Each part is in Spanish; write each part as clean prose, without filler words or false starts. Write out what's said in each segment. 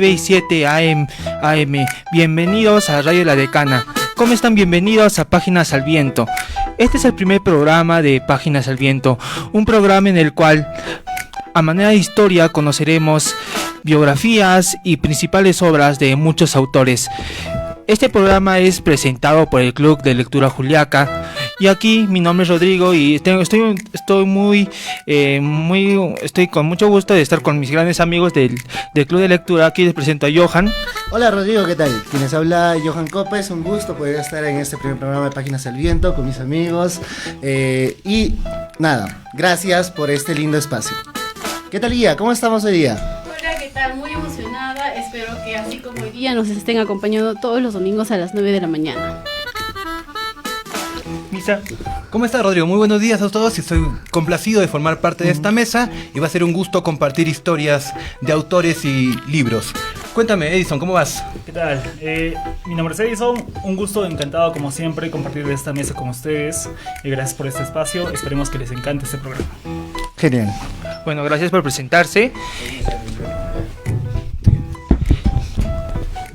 9 y 7 AM. Bienvenidos a Radio La Decana. ¿Cómo están? Bienvenidos a Páginas al Viento. Este es el primer programa de Páginas al Viento, un programa en el cual, a manera de historia, conoceremos biografías y principales obras de muchos autores. Este programa es presentado por el Club de Lectura Juliaca. Y aquí mi nombre es Rodrigo y estoy con mucho gusto de estar con mis grandes amigos del Club de Lectura. Aquí les presento a Johan. Hola Rodrigo, ¿qué tal? Quienes habla Johan Copes, un gusto poder estar en este primer programa de Páginas al Viento con mis amigos. Y nada, gracias por este lindo espacio. ¿Qué tal, Guía? ¿Cómo estamos hoy día? Hola, ¿qué tal? Muy emocionada. Espero que así como hoy día nos estén acompañando todos los domingos a las 9 de la mañana. Misa. ¿Cómo está, Rodrigo? Muy buenos días a todos y estoy complacido de formar parte de esta mesa y va a ser un gusto compartir historias de autores y libros. Cuéntame, Edison, ¿cómo vas? ¿Qué tal? Mi nombre es Edison, un gusto, encantado como siempre compartir esta mesa con ustedes y gracias por este espacio, esperemos que les encante este programa. Genial. Bueno, gracias por presentarse.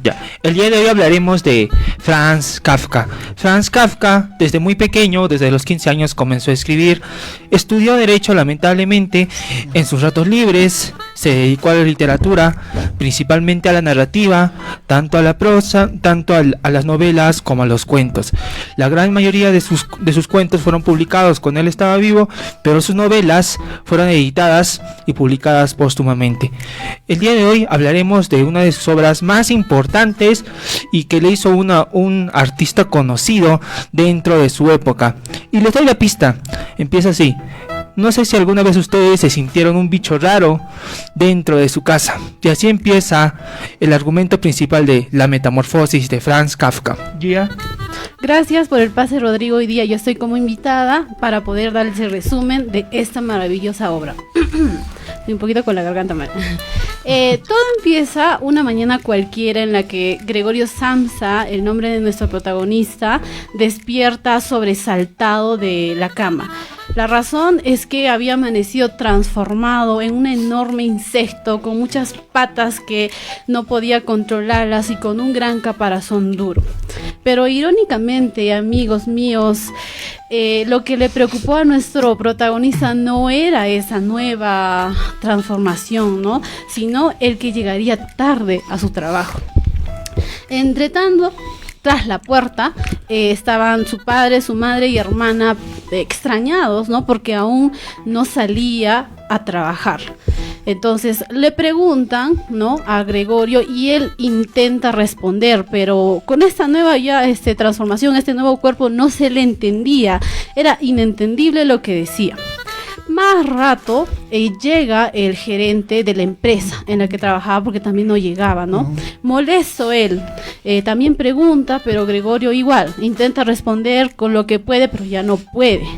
Ya, el día de hoy hablaremos de Franz Kafka. Franz Kafka, desde muy pequeño, desde los 15 años, comenzó a escribir. Estudió Derecho, lamentablemente. En sus ratos libres se dedicó a la literatura, principalmente a la narrativa, tanto a la prosa, tanto a las novelas como a los cuentos. La gran mayoría de sus cuentos fueron publicados cuando él estaba vivo, pero sus novelas fueron editadas y publicadas póstumamente. El día de hoy hablaremos de una de sus obras más importantes y que le hizo un artista conocido dentro de su época. Y les doy la pista, empieza así. No sé si alguna vez ustedes se sintieron un bicho raro dentro de su casa. Y así empieza el argumento principal de La Metamorfosis de Franz Kafka. ¿Ya? Gracias por el pase, Rodrigo. Hoy día yo estoy como invitada para poder darles el resumen de esta maravillosa obra. Estoy un poquito con la garganta mal. Todo empieza una mañana cualquiera en la que Gregorio Samsa, el nombre de nuestro protagonista, despierta sobresaltado de la cama. La razón es que había amanecido transformado en un enorme insecto con muchas patas que no podía controlarlas y con un gran caparazón duro. Pero irónicamente, amigos míos, lo que le preocupó a nuestro protagonista no era esa nueva transformación, ¿no? Sino el que llegaría tarde a su trabajo. Entretanto, tras la puerta estaban su padre, su madre y hermana extrañados, ¿no? Porque aún no salía a trabajar. Entonces le preguntan, ¿no?, a Gregorio y él intenta responder, pero con esta nueva transformación, este nuevo cuerpo no se le entendía, era inentendible lo que decía. Más rato llega el gerente de la empresa en la que trabajaba, porque también no llegaba, ¿no? Molesto él, también pregunta, pero Gregorio igual, intenta responder con lo que puede, pero ya no puede.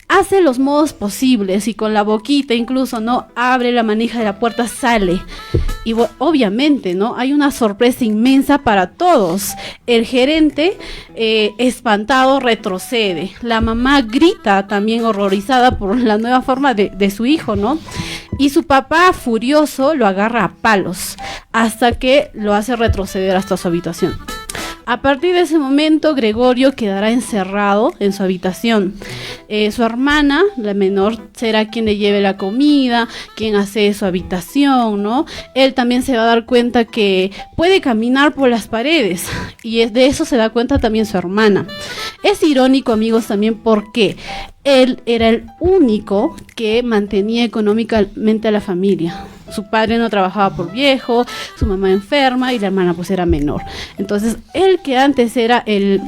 Hace los modos posibles y con la boquita incluso, ¿no?, abre la manija de la puerta, sale. Y obviamente, ¿no?, hay una sorpresa inmensa para todos. El gerente, espantado, retrocede. La mamá grita, también horrorizada por la nueva forma de su hijo, ¿no? Y su papá, furioso, lo agarra a palos hasta que lo hace retroceder hasta su habitación. A partir de ese momento, Gregorio quedará encerrado en su habitación. Su hermana, la menor, será quien le lleve la comida, quien hace su habitación, ¿no? Él también se va a dar cuenta que puede caminar por las paredes y de eso se da cuenta también su hermana. Es irónico, amigos, también porque él era el único que mantenía económicamente a la familia. Su padre no trabajaba por viejo, su mamá enferma y la hermana pues era menor. Entonces, él que antes era el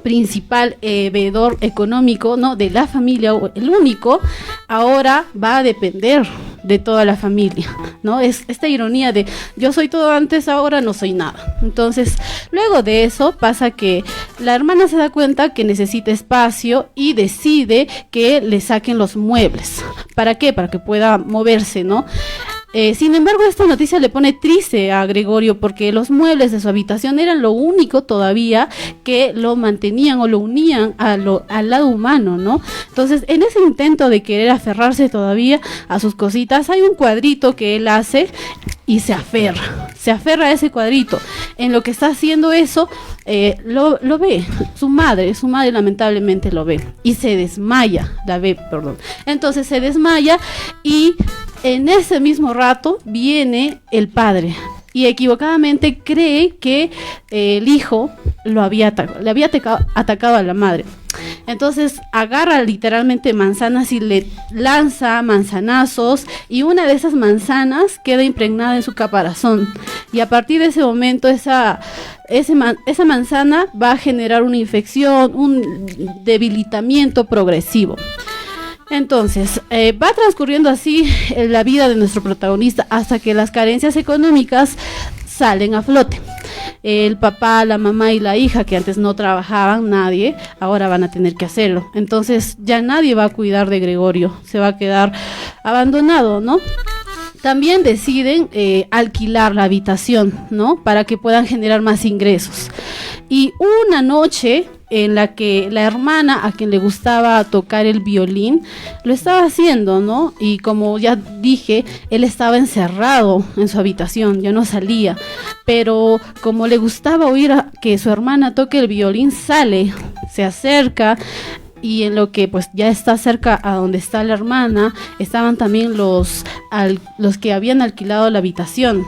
principal veedor económico, ¿no?, de la familia, o el único, ahora va a depender de toda la familia, ¿no? Es esta ironía de yo soy todo antes, ahora no soy nada. Entonces, luego de eso pasa que la hermana se da cuenta que necesita espacio y decide que le saquen los muebles. ¿Para qué? Para que pueda moverse, ¿no? Sin embargo, esta noticia le pone triste a Gregorio porque los muebles de su habitación eran lo único todavía que lo mantenían o lo unían al lado humano, ¿no? Entonces, en ese intento de querer aferrarse todavía a sus cositas, hay un cuadrito que él hace y se aferra se aferra a ese cuadrito. En lo que está haciendo eso, lo ve, su madre lamentablemente lo ve y se desmaya, entonces se desmaya y en ese mismo rato viene el padre y equivocadamente cree que el hijo le había atacado a la madre. Entonces agarra literalmente manzanas y le lanza manzanazos y una de esas manzanas queda impregnada en su caparazón y a partir de ese momento esa manzana va a generar una infección, un debilitamiento progresivo. Entonces, va transcurriendo así la vida de nuestro protagonista hasta que las carencias económicas salen a flote. El papá, la mamá y la hija, que antes no trabajaban nadie, ahora van a tener que hacerlo. Entonces, ya nadie va a cuidar de Gregorio, se va a quedar abandonado, ¿no? También deciden alquilar la habitación, ¿no? Para que puedan generar más ingresos. Y una noche en la que la hermana, a quien le gustaba tocar el violín, lo estaba haciendo, ¿no? Y como ya dije, él estaba encerrado en su habitación, ya no salía. Pero como le gustaba oír que su hermana toque el violín, sale, se acerca. Y en lo que pues ya está cerca a donde está la hermana, estaban también los que habían alquilado la habitación.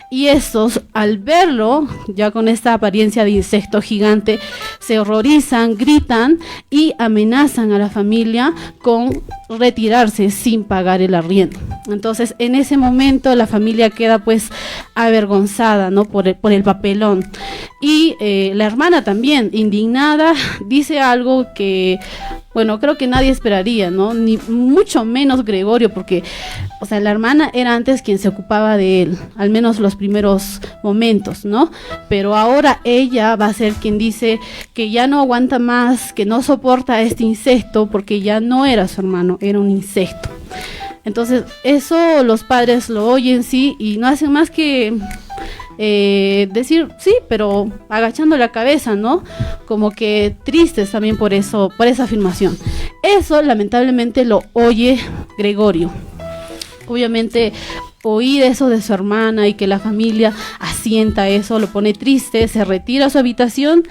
Y estos, al verlo, ya con esta apariencia de insecto gigante, se horrorizan, gritan y amenazan a la familia con retirarse sin pagar el arriendo. Entonces, en ese momento la familia queda pues avergonzada, ¿no? por el papelón. Y la hermana también, indignada, dice algo que, bueno, creo que nadie esperaría, ¿no? Ni mucho menos Gregorio, porque, o sea, la hermana era antes quien se ocupaba de él, al menos los primeros momentos, ¿no? Pero ahora ella va a ser quien dice que ya no aguanta más, que no soporta a este insecto, porque ya no era su hermano, era un insecto. Entonces, eso los padres lo oyen, sí, y no hacen más que decir sí, pero agachando la cabeza, ¿no? Como que tristes también por eso, por esa afirmación. Eso lamentablemente lo oye Gregorio. Obviamente oír eso de su hermana y que la familia asienta eso, lo pone triste, se retira a su habitación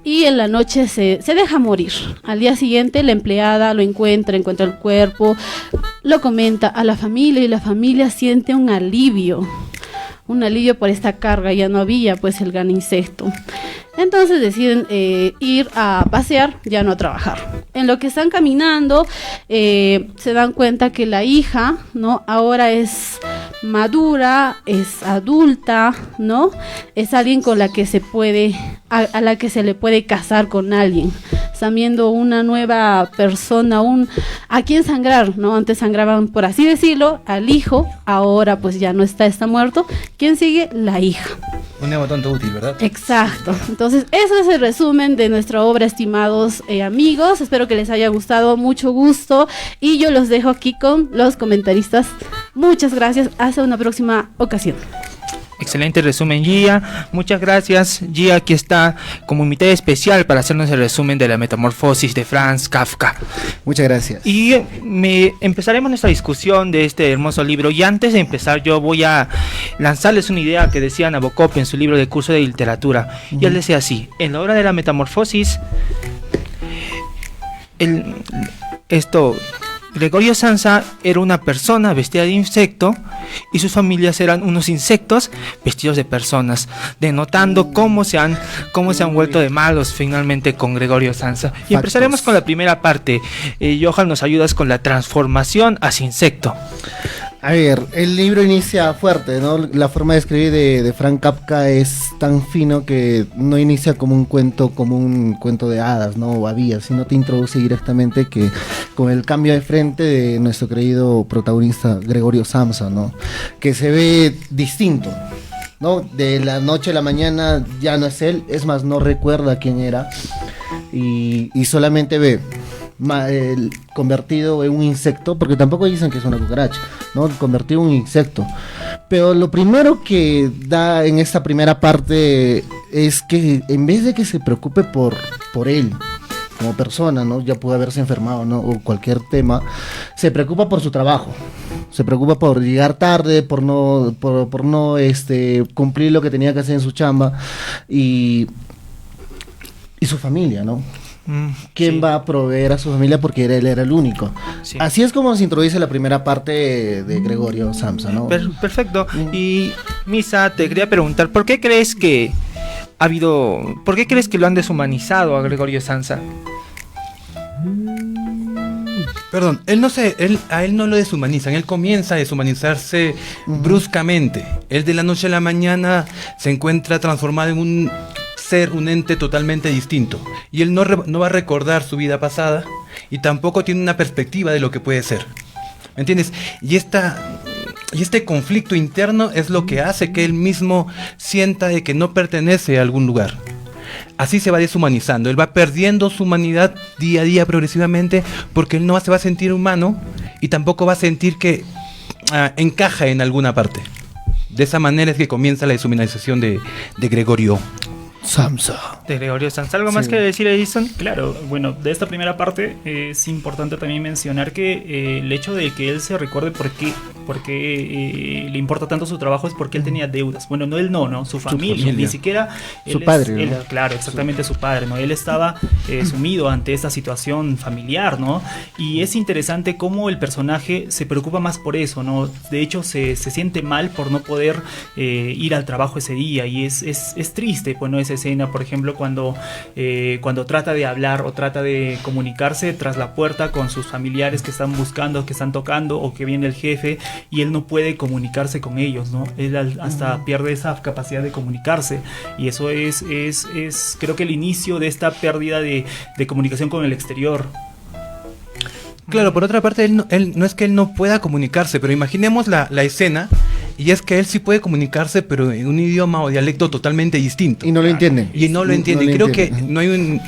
y en la noche se deja morir. Al día siguiente la empleada lo encuentra el cuerpo, lo comenta a la familia y la familia siente un alivio por esta carga, ya no había pues el gran insecto. Entonces deciden ir a pasear, ya no a trabajar. En lo que están caminando se dan cuenta que la hija, ¿no? Ahora es madura, es adulta, ¿no? Es alguien con la que se puede, a la que se le puede casar con alguien. Están viendo una nueva persona, a quien sangrar, ¿no? Antes sangraban, por así decirlo, al hijo, ahora pues ya no está muerto. ¿Quién sigue? La hija. Un nuevo tonto útil, ¿verdad? Exacto. Entonces, eso es el resumen de nuestra obra, estimados amigos. Espero que les haya gustado, mucho gusto. Y yo los dejo aquí con los comentaristas. Muchas gracias. Hasta una próxima ocasión. Excelente resumen, Gia. Muchas gracias. Gia aquí está como invitada especial para hacernos el resumen de La Metamorfosis de Franz Kafka. Muchas gracias. Y empezaremos nuestra discusión de este hermoso libro. Y antes de empezar, yo voy a lanzarles una idea que decía Nabokov en su libro de curso de literatura. Y él decía así: en la obra de La Metamorfosis, Gregorio Samsa era una persona vestida de insecto y sus familias eran unos insectos vestidos de personas, denotando cómo se han vuelto de malos finalmente con Gregorio Samsa. Y empezaremos con la primera parte. Johan, nos ayudas con la transformación hacia insecto. A ver, el libro inicia fuerte, ¿no? La forma de escribir de Franz Kafka es tan fino que no inicia como un cuento de hadas, ¿no? O había, sino te introduce directamente que con el cambio de frente de nuestro querido protagonista Gregorio Samsa, ¿no? Que se ve distinto, ¿no? De la noche a la mañana ya no es él, es más, no recuerda quién era y solamente ve convertido en un insecto, porque tampoco dicen que es una cucaracha, ¿no? Convertido en un insecto. Pero lo primero que da en esta primera parte es que en vez de que se preocupe por él como persona, ¿no? Ya pudo haberse enfermado, ¿no? O cualquier tema, se preocupa por su trabajo, Se preocupa por llegar tarde, por no cumplir lo que tenía que hacer en su chamba y su familia, ¿no? ¿Quién Sí. va a proveer a su familia? Porque él era el único. Sí. Así es como se introduce la primera parte de Gregorio Samsa, ¿no? Perfecto. Y Misa, te quería preguntar, ¿por qué crees que lo han deshumanizado a Gregorio Samsa? Perdón, a él no lo deshumanizan, él comienza a deshumanizarse bruscamente. Él de la noche a la mañana se encuentra transformado en un ser, un ente totalmente distinto. Y él no va a recordar su vida pasada y tampoco tiene una perspectiva de lo que puede ser. ¿Me entiendes? Y este conflicto interno es lo que hace que él mismo sienta de que no pertenece a algún lugar. Así se va deshumanizando, él va perdiendo su humanidad día a día progresivamente porque él no se va a sentir humano y tampoco va a sentir que encaja en alguna parte. De esa manera es que comienza la deshumanización de Gregorio Samsa. De Gregorio Samsa. ¿Algo más Sí. que decir, Edison? Claro, bueno, de esta primera parte es importante también mencionar que el hecho de que él se recuerde por qué le importa tanto su trabajo es porque él tenía deudas. Bueno, no él no, su familia, familia. ni siquiera Su padre, ¿no? claro, exactamente su padre, ¿no? Él estaba sumido ante esta situación familiar, ¿no? Y es interesante cómo el personaje se preocupa más por eso, ¿no? De hecho, se siente mal por no poder ir al trabajo ese día y es triste, pues, ¿no? Esa escena, por ejemplo, cuando trata de hablar o trata de comunicarse tras la puerta con sus familiares que están buscando, que están tocando o que viene el jefe y él no puede comunicarse con ellos, ¿no? Él hasta pierde esa capacidad de comunicarse y eso es creo que el inicio de esta pérdida de comunicación con el exterior. Claro, por otra parte, él no es que él no pueda comunicarse, pero imaginemos la escena, y es que él sí puede comunicarse, pero en un idioma o dialecto totalmente distinto. Y no lo entienden. Y no lo entiende. No Y lo creo que entienden. no hay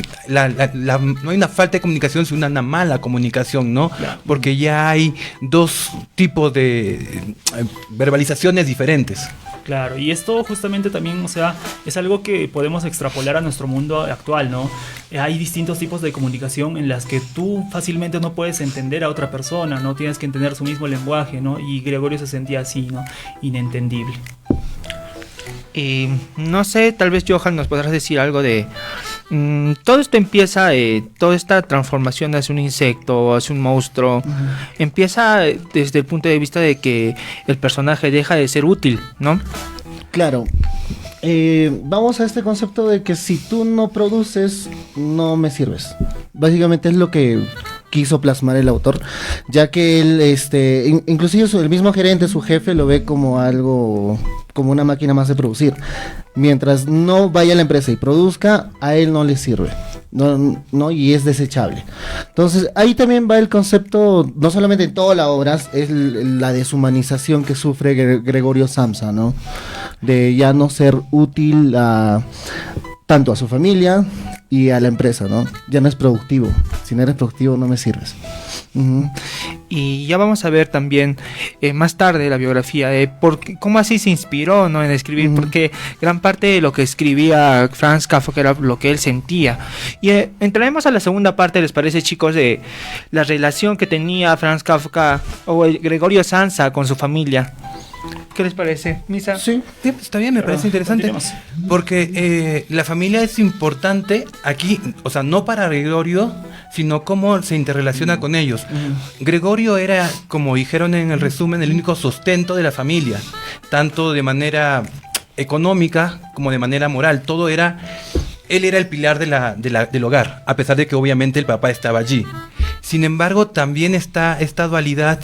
no hay una falta de comunicación, sino una mala comunicación, ¿no? Claro. Porque ya hay dos tipos de verbalizaciones diferentes. Claro, y esto justamente también, o sea, es algo que podemos extrapolar a nuestro mundo actual, ¿no? Hay distintos tipos de comunicación en las que tú fácilmente no puedes entender a otra persona, ¿no? Tienes que entender su mismo lenguaje, ¿no? Y Gregorio se sentía así, ¿no? Inentendible. Y no sé, tal vez Johan nos podrás decir algo de... todo esto empieza, toda esta transformación hacia un insecto, hacia un monstruo, empieza desde el punto de vista de que el personaje deja de ser útil, ¿no? Claro. Vamos a este concepto de que si tú no produces, no me sirves. Básicamente es lo que quiso plasmar el autor, ya que él, inclusive el mismo gerente, su jefe, lo ve como algo, como una máquina más de producir. Mientras no vaya a la empresa y produzca, a él no le sirve. No, y es desechable. Entonces, ahí también va el concepto, no solamente en toda la obra, es la deshumanización que sufre Gregorio Samsa, ¿no? De ya no ser útil tanto a su familia y a la empresa, ¿no? Ya no es productivo. Si no eres productivo, no me sirves. Uh-huh. Y ya vamos a ver también más tarde la biografía de cómo así se inspiró, ¿no? En escribir, porque gran parte de lo que escribía Franz Kafka era lo que él sentía. Y entraremos a la segunda parte, ¿les parece, chicos? De la relación que tenía Franz Kafka o Gregorio Samsa con su familia. ¿Qué les parece, Misa? Sí. Sí, pues, está bien, me parece interesante. continuemos. Porque la familia es importante aquí, o sea, no para Gregorio, sino cómo se interrelaciona con ellos. Gregorio era, como dijeron en el resumen, el único sustento de la familia, tanto de manera económica como de manera moral. Él era el pilar del hogar, a pesar de que obviamente el papá estaba allí. Sin embargo, también está esta dualidad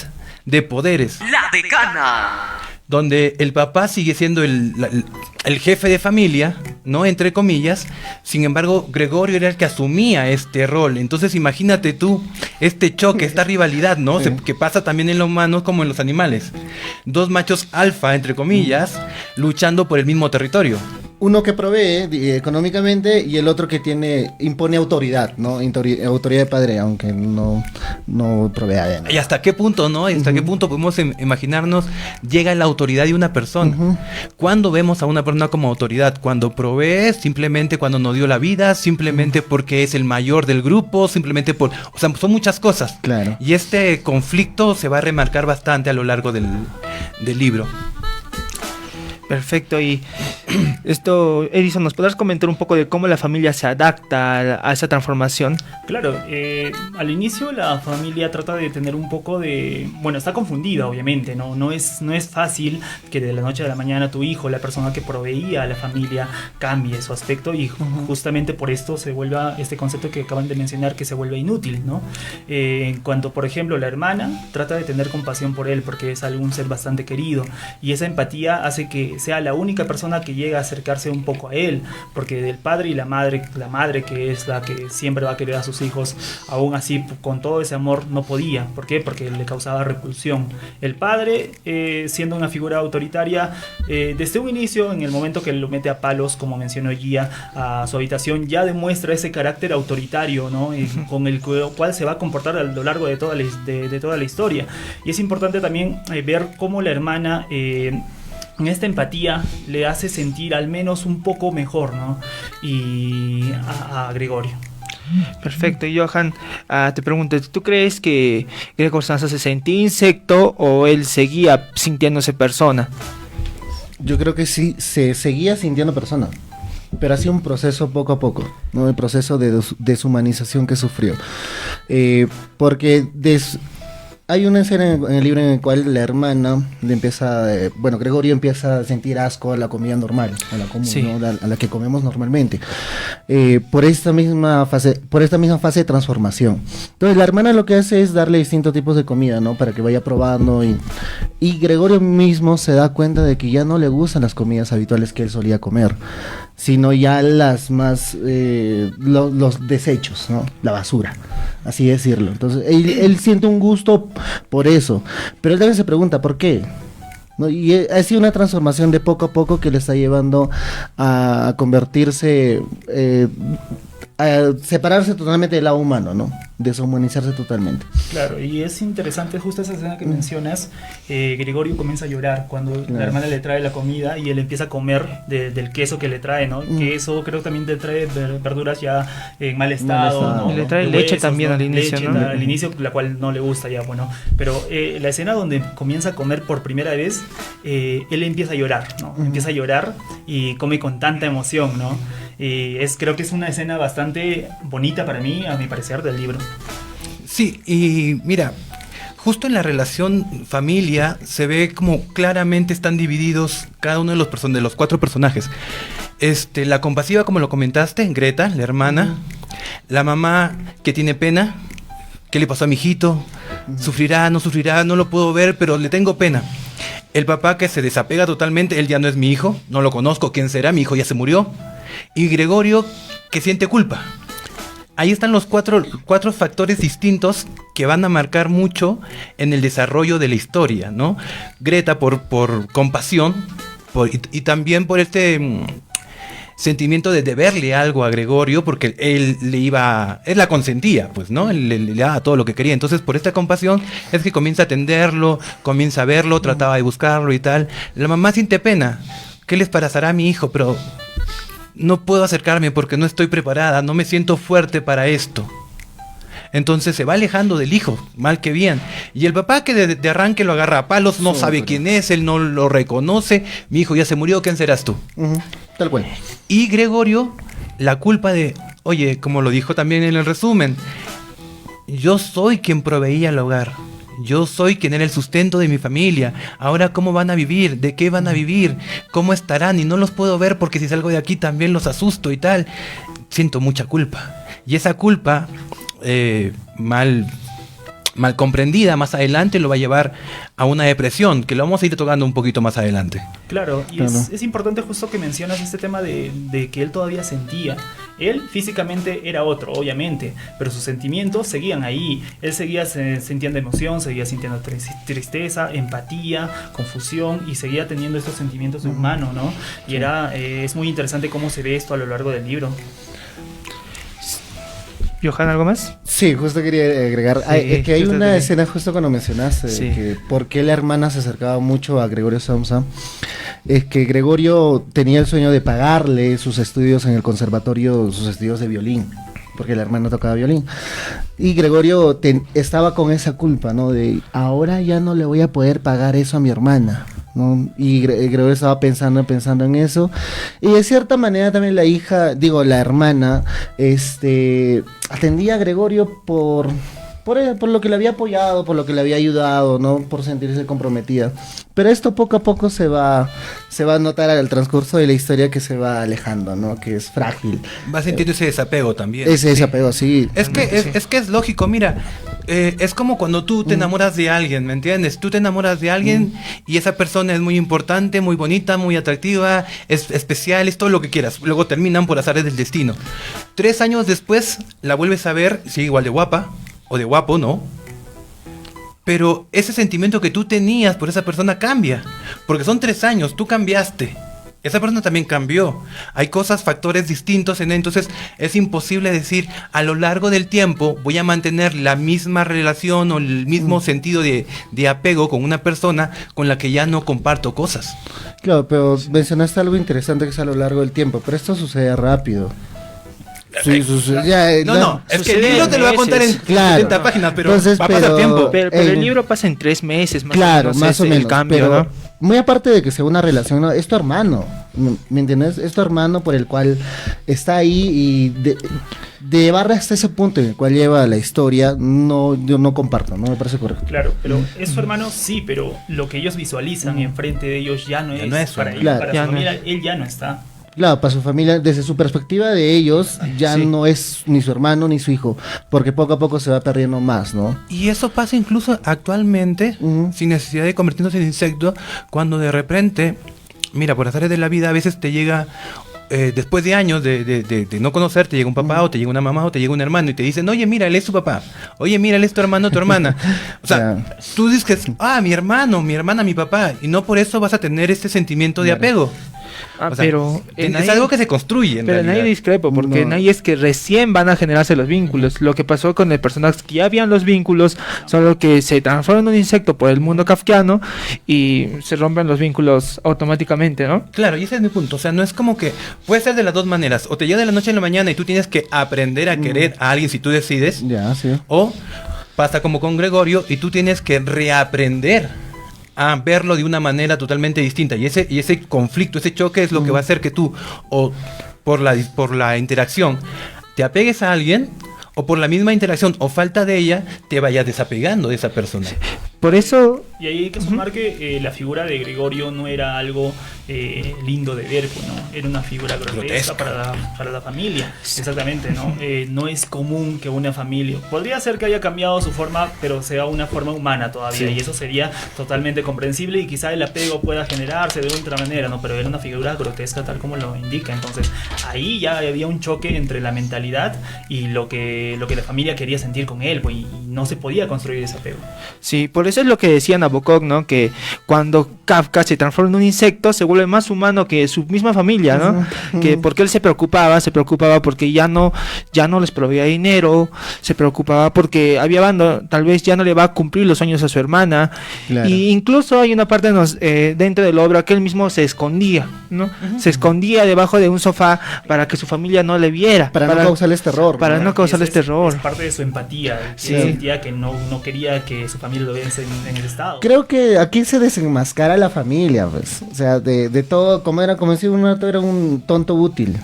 de poderes. La Decana. Donde el papá sigue siendo el jefe de familia, ¿no? Entre comillas. Sin embargo, Gregorio era el que asumía este rol. Entonces, imagínate tú este choque, esta rivalidad, ¿no? Que pasa también en los humanos como en los animales. Dos machos alfa, entre comillas, luchando por el mismo territorio. uno que provee económicamente y el otro que impone autoridad, ¿no? Autoridad de padre, aunque no provea de nada. ¿Y hasta qué punto, no? ¿Hasta qué punto podemos imaginarnos llega la autoridad de una persona? ¿Cuándo vemos a una persona como autoridad? ¿Cuando provee? ¿Simplemente cuando nos dio la vida? ¿Simplemente porque es el mayor del grupo? ¿Simplemente por...? O sea, son muchas cosas. Claro. Y este conflicto se va a remarcar bastante a lo largo del libro. Perfecto, y esto, Edison, ¿nos podrás comentar un poco de cómo la familia se adapta a esa transformación? Claro, al inicio la familia trata de tener un poco de... Bueno, está confundida, obviamente, ¿no? No es fácil que de la noche a la mañana tu hijo, la persona que proveía a la familia, cambie su aspecto y justamente por esto se vuelva este concepto que acaban de mencionar, que se vuelve inútil, ¿no? En cuanto, por ejemplo, la hermana trata de tener compasión por él porque es algún ser bastante querido y esa empatía hace que sea la única persona que llega a acercarse un poco a él, porque del padre y la madre que es la que siempre va a querer a sus hijos, aún así con todo ese amor no podía. ¿Por qué? Porque le causaba repulsión. El padre, siendo una figura autoritaria, desde un inicio, en el momento que lo mete a palos, como mencionó Gia, a su habitación, ya demuestra ese carácter autoritario, ¿no? Con el cual se va a comportar a lo largo de toda la historia. Y es importante también ver cómo la hermana... en esta empatía le hace sentir al menos un poco mejor, ¿no? Y a Gregorio. Perfecto, y Johan, te pregunto, ¿tú crees que Gregor Samsa se sentía insecto o él seguía sintiéndose persona? Yo creo que sí, se seguía sintiendo persona, pero hacía un proceso poco a poco, ¿no? El proceso de deshumanización que sufrió. Porque hay una escena en el libro en el cual la hermana le empieza, Gregorio empieza a sentir asco a la comida normal, Sí. ¿no? a la que comemos normalmente, por esta misma fase de transformación. Entonces la hermana lo que hace es darle distintos tipos de comida, ¿no? Para que vaya probando y Gregorio mismo se da cuenta de que ya no le gustan las comidas habituales que él solía comer, sino ya las más, los desechos, ¿no? La basura, así decirlo. Entonces él siente un gusto por eso, pero él también se pregunta ¿por qué? ¿No? Y ha sido una transformación de poco a poco que le está llevando a convertirse, a separarse totalmente del lado humano, ¿no? Deshumanizarse totalmente. Claro, y es interesante justo esa escena que mencionas. Gregorio comienza a llorar cuando la hermana le trae la comida y él empieza a comer del queso que le trae, ¿no? Queso, creo que también le trae verduras ya en mal estado, ¿no? Y le trae leche también al inicio, leche, ¿no? Al inicio, la cual no le gusta ya, bueno. Pero la escena donde comienza a comer por primera vez, él empieza a llorar, ¿no? Empieza a llorar y come con tanta emoción, ¿no? Creo que es una escena bastante bonita para mí, a mi parecer, del libro. Sí, y mira, justo en la relación familia se ve como claramente están divididos cada uno de los 4 personajes. La compasiva, como lo comentaste, Greta, la hermana, la mamá que tiene pena, ¿qué le pasó a mi hijito? ¿Sufrirá, no sufrirá? No lo puedo ver, pero le tengo pena. El papá que se desapega totalmente, él ya no es mi hijo, no lo conozco, ¿quién será? Mi hijo ya se murió. Y Gregorio que siente culpa. Ahí están los cuatro factores distintos que van a marcar mucho en el desarrollo de la historia, ¿no? Greta por compasión y también por este sentimiento de deberle algo a Gregorio, porque él la consentía, pues, ¿no? Él le daba todo lo que quería. Entonces, por esta compasión es que comienza a atenderlo, comienza a verlo, trataba de buscarlo y tal. La mamá siente pena. ¿Qué les pasará a mi hijo? Pero no puedo acercarme porque no estoy preparada, no me siento fuerte para esto. Entonces se va alejando del hijo, mal que bien. Y el papá que de arranque lo agarra a palos, no sabe quién es, él no lo reconoce. Mi hijo ya se murió, ¿quién serás tú? Tal cual. Y Gregorio, la culpa de, oye, como lo dijo también en el resumen, yo soy quien proveía el hogar. Yo soy quien era el sustento de mi familia. Ahora, ¿cómo van a vivir? ¿De qué van a vivir? ¿Cómo estarán? Y no los puedo ver porque si salgo de aquí también los asusto y tal. Siento mucha culpa. Y esa culpa mal mal comprendida, más adelante lo va a llevar a una depresión, que lo vamos a ir tocando un poquito más adelante. Claro, y Claro. es importante justo que mencionas este tema de que él todavía sentía. Él físicamente era otro, obviamente, pero sus sentimientos seguían ahí. Él seguía sintiendo emoción, seguía sintiendo tristeza, empatía, confusión, y seguía teniendo estos sentimientos de humano, ¿no? Y es muy interesante cómo se ve esto a lo largo del libro. Johan, ¿algo más? Sí, justo quería agregar que hay justo una también. escena justo cuando mencionaste Sí. que por qué la hermana se acercaba mucho a Gregorio Samsa. Es que Gregorio tenía el sueño de pagarle sus estudios en el conservatorio, sus estudios de violín, porque la hermana tocaba violín. Y Gregorio estaba con esa culpa, ¿no? De ahora ya no le voy a poder pagar eso a mi hermana, ¿no? Y Gregorio estaba pensando en eso. Y de cierta manera también la hermana, atendía a Gregorio por lo que le había apoyado, por lo que le había ayudado, ¿no? Por sentirse comprometida. Pero esto poco a poco se va a notar al transcurso de la historia que se va alejando, ¿no? Que es frágil. Va sintiendo ese desapego también. Ese desapego, sí. Es que es lógico, mira, es como cuando tú te enamoras de alguien, ¿me entiendes? Tú te enamoras de alguien y esa persona es muy importante, muy bonita, muy atractiva, es especial, es todo lo que quieras. Luego terminan por azares del destino. 3 años después la vuelves a ver, sigue igual de guapa o de guapo, ¿no? Pero ese sentimiento que tú tenías por esa persona cambia, porque son 3 años, tú cambiaste. Esa persona también cambió. Hay cosas, factores distintos en él. Entonces es imposible decir a lo largo del tiempo voy a mantener la misma relación o el mismo sentido de apego con una persona con la que ya no comparto cosas. Claro, pero mencionaste algo interesante que es a lo largo del tiempo, pero esto sucede rápido. Sí, sucede. No, es que el sucede libro te lo va a contar en meses. Claro. 70 páginas, pero Entonces, va a pasar pero- tiempo. Pero el libro pasa en 3 meses, más Claro, o menos. más es o menos. El cambio, pero ¿no? muy aparte de que sea una relación, ¿no? Es tu hermano, ¿me entiendes? Es tu hermano por el cual está ahí y de llevar hasta ese punto en el cual lleva la historia, yo no comparto, no me parece correcto. Claro, pero es su hermano, sí, pero lo que ellos visualizan enfrente de ellos ya no es su para hermano. ellos, Claro. para Ya su no familia, él ya no está. Claro, para su familia, desde su perspectiva de ellos, ya Sí. no es ni su hermano ni su hijo, porque poco a poco se va perdiendo más, ¿no? Y eso pasa incluso actualmente, Ujú. sin necesidad de convertirnos en insecto, cuando de repente, mira, por azares de la vida, a veces te llega, después de años de no conocerte, llega un papá, o te llega una mamá, o te llega un hermano, y te dicen, oye, mira, él es tu papá, oye, mira, él es tu hermano, tu hermana. O sea, tú dices, mi hermano, mi hermana, mi papá, y no por eso vas a tener este sentimiento de Claro. apego. Ah, O sea, pero es algo que se construye en Pero en realidad. ahí discrepo, porque No. en ahí es que recién van a generarse los vínculos. Lo que pasó con el personaje que ya habían los vínculos, solo que se transforma en un insecto por el mundo kafkiano y se rompen los vínculos automáticamente, ¿no? Claro, y ese es mi punto. O sea, no es como que puede ser de las dos maneras. O te llega de la noche a la mañana y tú tienes que aprender a querer a alguien si tú decides. Ya, sí. O pasa como con Gregorio y tú tienes que reaprender a verlo de una manera totalmente distinta. Y ese conflicto, ese choque es lo que va a hacer que tú, o por la interacción, te apegues a alguien, o por la misma interacción o falta de ella, te vayas desapegando de esa persona. Por eso, Y ahí hay que sumar que la figura de Gregorio no era algo lindo de ver, pues, ¿no? Era una figura grotesca para la familia. Exactamente, ¿no? No es común que una familia... Podría ser que haya cambiado su forma, pero sea una forma humana todavía. Sí. Y eso sería totalmente comprensible y quizá el apego pueda generarse de otra manera, ¿no? Pero era una figura grotesca tal como lo indica. Entonces, ahí ya había un choque entre la mentalidad y lo que la familia quería sentir con él, pues, y no se podía construir ese apego. sí, por eso es lo que decía Nabokov, ¿no? Que cuando Kafka se transforma en un insecto, se vuelve más humano que su misma familia, ¿no? Ujú. Que porque él se preocupaba porque ya no les proveía dinero, se preocupaba porque había tal vez ya no le va a cumplir los sueños a su hermana. Claro. Y incluso hay una parte dentro de la obra que él mismo se escondía, ¿no? Se escondía debajo de un sofá para que su familia no le viera. Para no causarles terror. para ¿no? no causarles Y ese terror. Es parte de su empatía. Que Sí. él sentía que no quería que su familia lo viese en el estado. Creo que aquí se desenmascara la familia, pues. O sea, de todo, como decía un rato, era un tonto útil,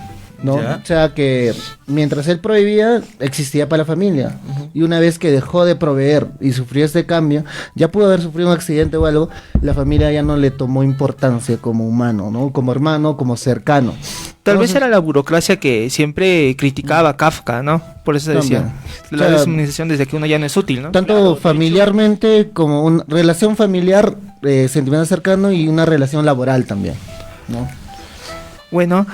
¿no? Ya. O sea, que mientras él prohibía, existía para la familia. y una vez que dejó de proveer y sufrió este cambio, ya pudo haber sufrido un accidente o algo, la familia ya no le tomó importancia como humano, ¿no? Como hermano, como cercano. Tal vez era la burocracia que siempre criticaba a Kafka, ¿no? Por eso decía, También. la O sea, deshumanización desde que uno ya no es útil, ¿no? Tanto familiarmente como una relación familiar, sentimental cercano y una relación laboral también, ¿no? Bueno,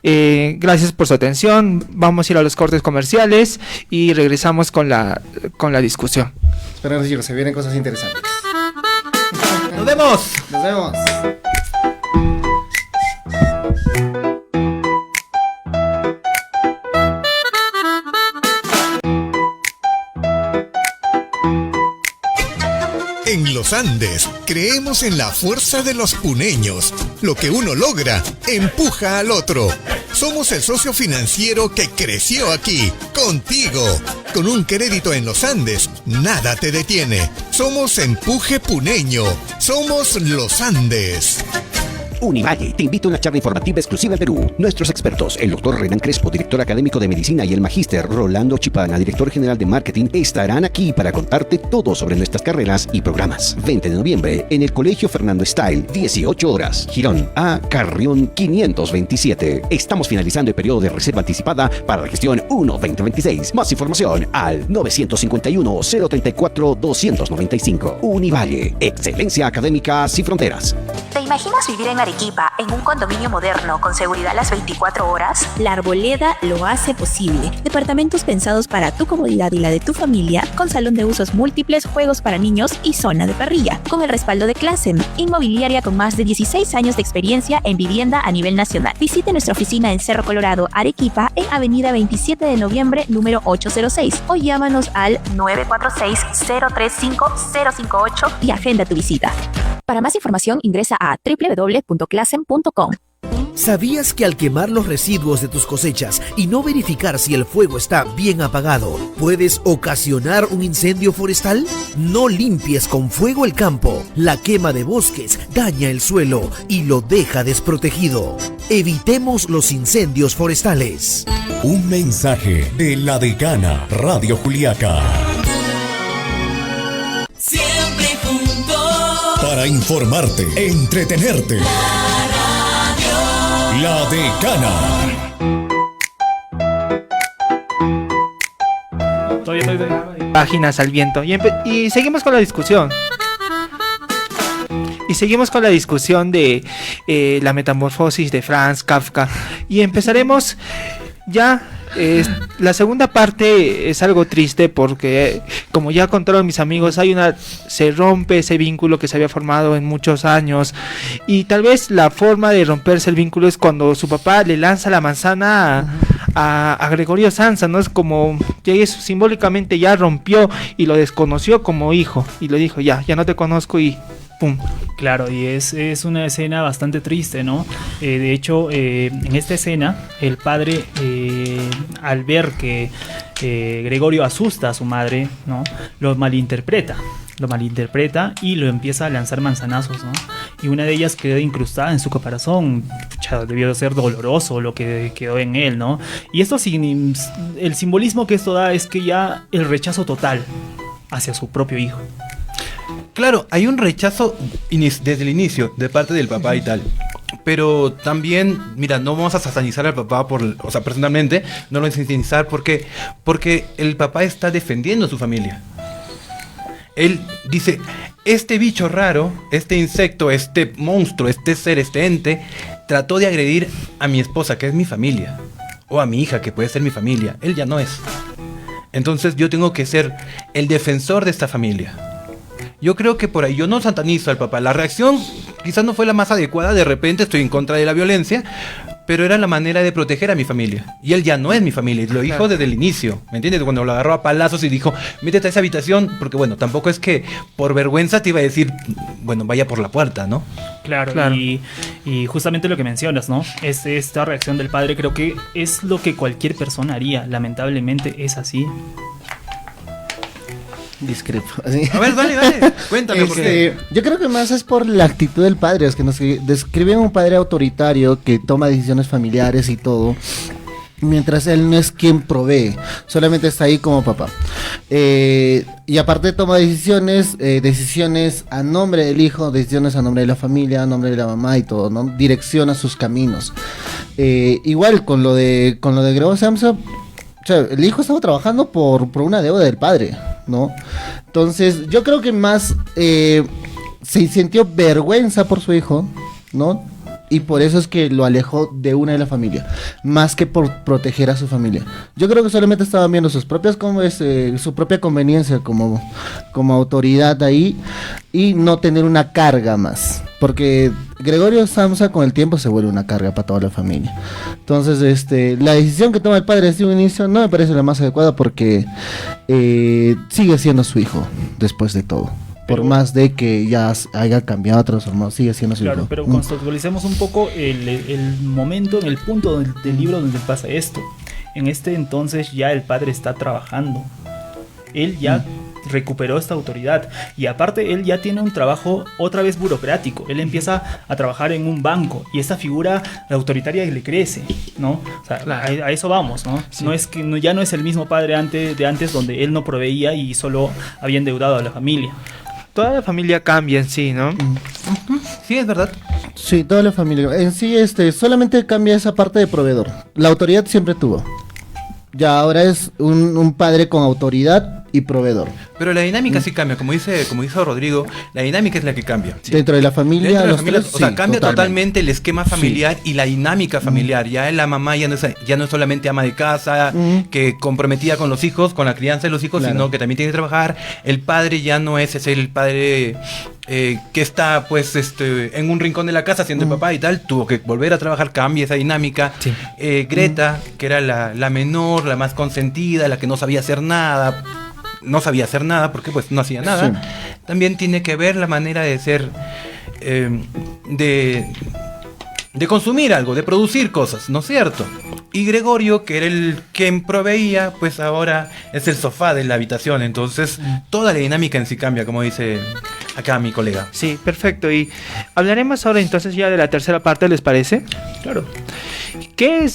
gracias por su atención. Vamos a ir a los cortes comerciales y regresamos con la discusión. Esperamos, chicos, se vienen cosas interesantes. ¡Nos vemos! Nos vemos. En los Andes, creemos en la fuerza de los puneños. Lo que uno logra, empuja al otro. Somos el socio financiero que creció aquí, contigo. Con un crédito en los Andes, nada te detiene. Somos Empuje Puneño. Somos los Andes. Univalle te invita a una charla informativa exclusiva en Perú. Nuestros expertos, el doctor Renan Crespo, director académico de medicina, y el magíster Rolando Chipana, director general de marketing, estarán aquí para contarte todo sobre nuestras carreras y programas. 20 de noviembre en el Colegio Fernando Style, 18 horas, Girón A. Carrión 527. Estamos finalizando el periodo de reserva anticipada para la gestión 1-2026. Más información al 951-034-295. Univalle, excelencia académica sin fronteras. ¿Te imaginas vivir en Arequipa en un condominio moderno con seguridad las 24 horas? La Arboleda lo hace posible. Departamentos pensados para tu comodidad y la de tu familia, con salón de usos múltiples, juegos para niños y zona de parrilla. Con el respaldo de Classen, inmobiliaria con más de 16 años de experiencia en vivienda a nivel nacional. Visite nuestra oficina en Cerro Colorado, Arequipa, en Avenida 27 de noviembre, número 806, o llámanos al 946-035-058 y agenda tu visita. Para más información ingresa a www.classen.com. ¿Sabías que al quemar los residuos de tus cosechas y no verificar si el fuego está bien apagado, puedes ocasionar un incendio forestal? No limpies con fuego el campo. La quema de bosques daña el suelo y lo deja desprotegido. Evitemos los incendios forestales. Un mensaje de La Decana, Radio Juliaca. Siempre juntos. Para informarte, entretenerte. La Decana. Páginas al viento. Y seguimos con la discusión. Y seguimos con la discusión de la metamorfosis de Franz Kafka. Y empezaremos ya. La segunda parte es algo triste porque, como ya contaron mis amigos, se rompe ese vínculo que se había formado en muchos años, y tal vez la forma de romperse el vínculo es cuando su papá le lanza la manzana a Gregorio Samsa, ¿no? Es como que simbólicamente ya rompió y lo desconoció como hijo y le dijo ya no te conozco y pum. Claro, y es una escena bastante triste, ¿no? De hecho, en esta escena, el padre, al ver que Gregorio asusta a su madre, ¿no? Lo malinterpreta y lo empieza a lanzar manzanazos, ¿no? Y una de ellas quedó incrustada en su caparazón. Pucha, debió de ser doloroso lo que quedó en él, ¿no? Y esto, el simbolismo que esto da es que ya el rechazo total hacia su propio hijo. Claro, hay un rechazo desde el inicio de parte del papá y tal. Pero también, mira, no vamos a satanizar al papá personalmente, no lo vamos a satanizar porque el papá está defendiendo a su familia. Él dice, este bicho raro, este insecto, este monstruo, este ser, este ente, trató de agredir a mi esposa, que es mi familia, o a mi hija, que puede ser mi familia. Él ya no es. Entonces yo tengo que ser el defensor de esta familia. Yo creo que por ahí, yo no satanizo al papá. La reacción quizás no fue la más adecuada. De repente estoy en contra de la violencia, pero era la manera de proteger a mi familia. Y él ya no es mi familia, lo dijo desde el inicio, ¿me entiendes? Cuando lo agarró a palazos y dijo, métete a esa habitación, porque bueno, tampoco es que por vergüenza te iba a decir, bueno, vaya por la puerta, ¿no? Claro. Y justamente lo que mencionas, ¿no? Esta reacción del padre creo que es lo que cualquier persona haría. Lamentablemente es así. Discrepo. A ver, dale, cuéntame por qué. Yo creo que más es por la actitud del padre, es que nos describen un padre autoritario que toma decisiones familiares y todo, mientras él no es quien provee, solamente está ahí como papá. Y aparte toma decisiones a nombre del hijo, decisiones a nombre de la familia, a nombre de la mamá y todo, ¿no? Direcciona sus caminos. Igual con lo de Gregorio Samsa, o sea, el hijo estaba trabajando por una deuda del padre, ¿no? Entonces, yo creo que más se sintió vergüenza por su hijo, ¿no? Y por eso es que lo alejó de una de la familia, más que por proteger a su familia. Yo creo que solamente estaban viendo sus propias su propia conveniencia como autoridad ahí y no tener una carga más. Porque Gregorio Samsa con el tiempo se vuelve una carga para toda la familia. Entonces, la decisión que toma el padre desde un inicio no me parece la más adecuada porque sigue siendo su hijo después de todo. Por más de que ya haya cambiado, transformado, sigue siendo su hijo. Pero contextualicemos un poco el momento, en el punto del libro donde pasa esto. En este entonces ya el padre está trabajando. Él ya recuperó esta autoridad. Y aparte él ya tiene un trabajo otra vez burocrático. Él empieza a trabajar en un banco. Y esta figura autoritaria le crece, ¿no? O sea, a eso vamos, ¿no? Sí. Ya no es el mismo padre de antes donde él no proveía y solo había endeudado a la familia. Toda la familia cambia en sí, ¿no? Sí, es verdad. Sí, toda la familia. En sí, solamente cambia esa parte de proveedor. La autoridad siempre tuvo. Ya ahora es un padre con autoridad y proveedor. Pero la dinámica sí cambia, como dice Rodrigo, la dinámica es la que cambia. Sí. Dentro de la familia, o sea, cambia totalmente el esquema familiar y la dinámica familiar. Ya la mamá ya no es solamente ama de casa, que comprometida con los hijos, con la crianza de los hijos, sino que también tiene que trabajar. El padre ya no es el padre que está pues en un rincón de la casa siendo el papá y tal, tuvo que volver a trabajar, cambia esa dinámica. Sí. Greta, que era la menor, la más consentida, la que no sabía hacer nada porque pues no hacía nada. Sí. También tiene que ver la manera de ser, de consumir algo, de producir cosas, ¿no es cierto? Y Gregorio, que era el quien proveía, pues ahora es el sofá de la habitación. Entonces toda la dinámica en sí cambia, como dice acá mi colega. Sí, perfecto. Y hablaremos ahora entonces ya de la tercera parte, ¿les parece? Claro.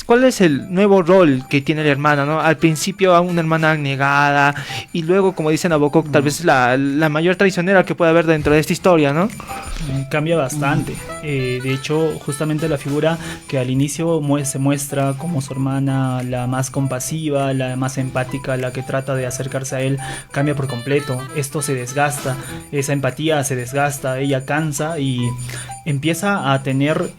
¿Cuál es el nuevo rol que tiene la hermana, ¿no? Al principio a una hermana negada y luego, como dice Nabokov, tal vez la mayor traicionera que puede haber dentro de esta historia, ¿no? Cambia bastante. De hecho, justamente la figura que al inicio se muestra como su hermana, la más compasiva, la más empática, la que trata de acercarse a él, cambia por completo. Esto se desgasta, esa empatía se desgasta, ella cansa y empieza a tener